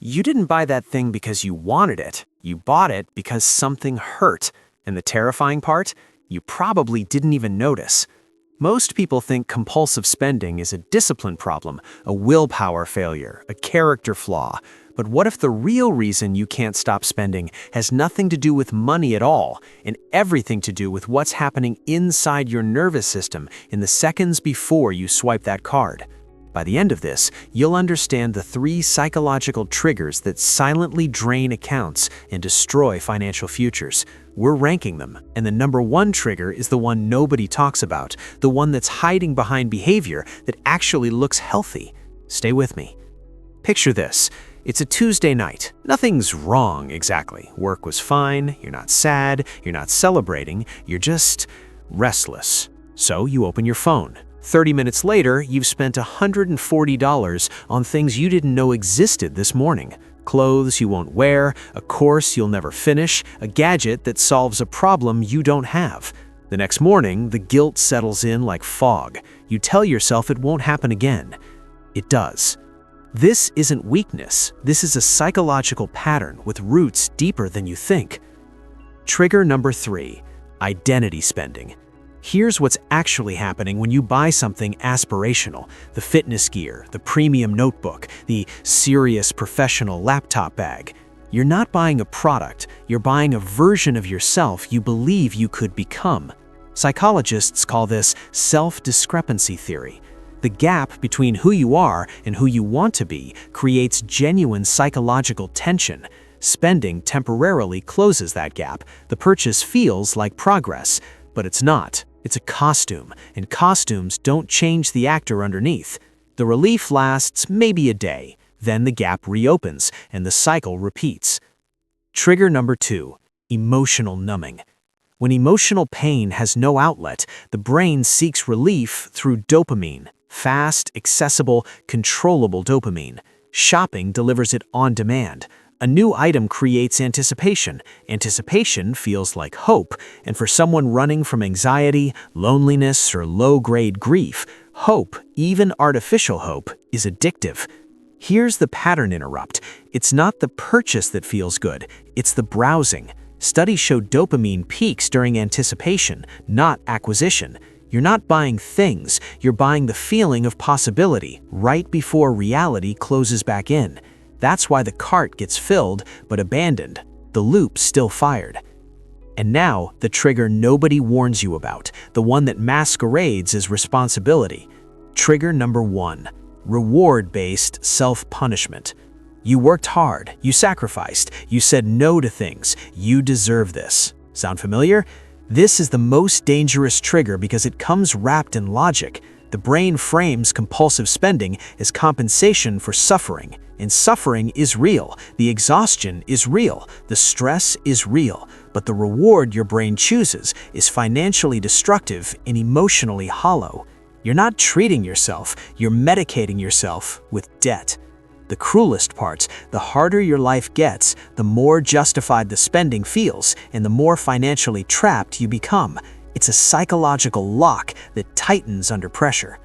You didn't buy that thing because you wanted it. You bought it because something hurt. And the terrifying part? You probably didn't even notice. Most people think compulsive spending is a discipline problem, a willpower failure, a character flaw. But what if the real reason you can't stop spending has nothing to do with money at all, and everything to do with what's happening inside your nervous system in the seconds before you swipe that card? By the end of this, you'll understand the 3 psychological triggers that silently drain accounts and destroy financial futures. We're ranking them, and the number 1 trigger is the one nobody talks about, the one that's hiding behind behavior that actually looks healthy. Stay with me. Picture this. It's a Tuesday night. Nothing's wrong exactly. Work was fine, you're not sad, you're not celebrating, you're just restless. So you open your phone. 30 minutes later, you've spent $140 on things you didn't know existed this morning. Clothes you won't wear, a course you'll never finish, a gadget that solves a problem you don't have. The next morning, the guilt settles in like fog. You tell yourself it won't happen again. It does. This isn't weakness. This is a psychological pattern with roots deeper than you think. Trigger number 3, identity spending. Here's what's actually happening when you buy something aspirational: the fitness gear, the premium notebook, the serious professional laptop bag. You're not buying a product, you're buying a version of yourself you believe you could become. Psychologists call this self-discrepancy theory. The gap between who you are and who you want to be creates genuine psychological tension. Spending temporarily closes that gap. The purchase feels like progress, but it's not. It's a costume, and costumes don't change the actor underneath. The relief lasts maybe a day, then the gap reopens, and the cycle repeats. Trigger number 2, emotional numbing. When emotional pain has no outlet, the brain seeks relief through dopamine. Fast, accessible, controllable dopamine. Shopping delivers it on demand. A new item creates anticipation. Anticipation feels like hope, and for someone running from anxiety, loneliness, or low-grade grief, hope, even artificial hope, is addictive. Here's the pattern interrupt. It's not the purchase that feels good, it's the browsing. Studies show dopamine peaks during anticipation, not acquisition. You're not buying things, you're buying the feeling of possibility right before reality closes back in. That's why the cart gets filled but abandoned, the loop still fired. And now, the trigger nobody warns you about, the one that masquerades as responsibility. Trigger number 1, reward-based self-punishment. You worked hard, you sacrificed, you said no to things, you deserve this. Sound familiar? This is the most dangerous trigger because it comes wrapped in logic. The brain frames compulsive spending as compensation for suffering. And suffering is real, the exhaustion is real, the stress is real, but the reward your brain chooses is financially destructive and emotionally hollow. You're not treating yourself, you're medicating yourself with debt. The cruelest part, the harder your life gets, the more justified the spending feels, and the more financially trapped you become. It's a psychological lock that tightens under pressure.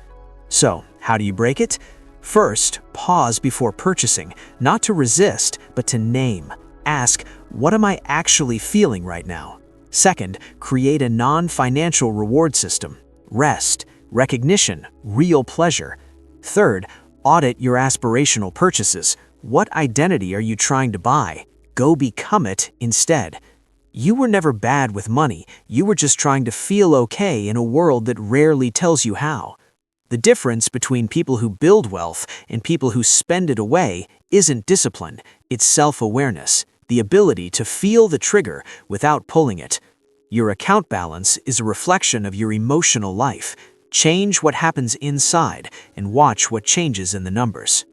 So, how do you break it? First, pause before purchasing, not to resist, but to name. Ask, what am I actually feeling right now? Second, create a non-financial reward system. Rest, recognition, real pleasure. Third, audit your aspirational purchases. What identity are you trying to buy? Go become it instead. You were never bad with money, you were just trying to feel okay in a world that rarely tells you how. The difference between people who build wealth and people who spend it away isn't discipline, it's self-awareness, the ability to feel the trigger without pulling it. Your account balance is a reflection of your emotional life. Change what happens inside and watch what changes in the numbers.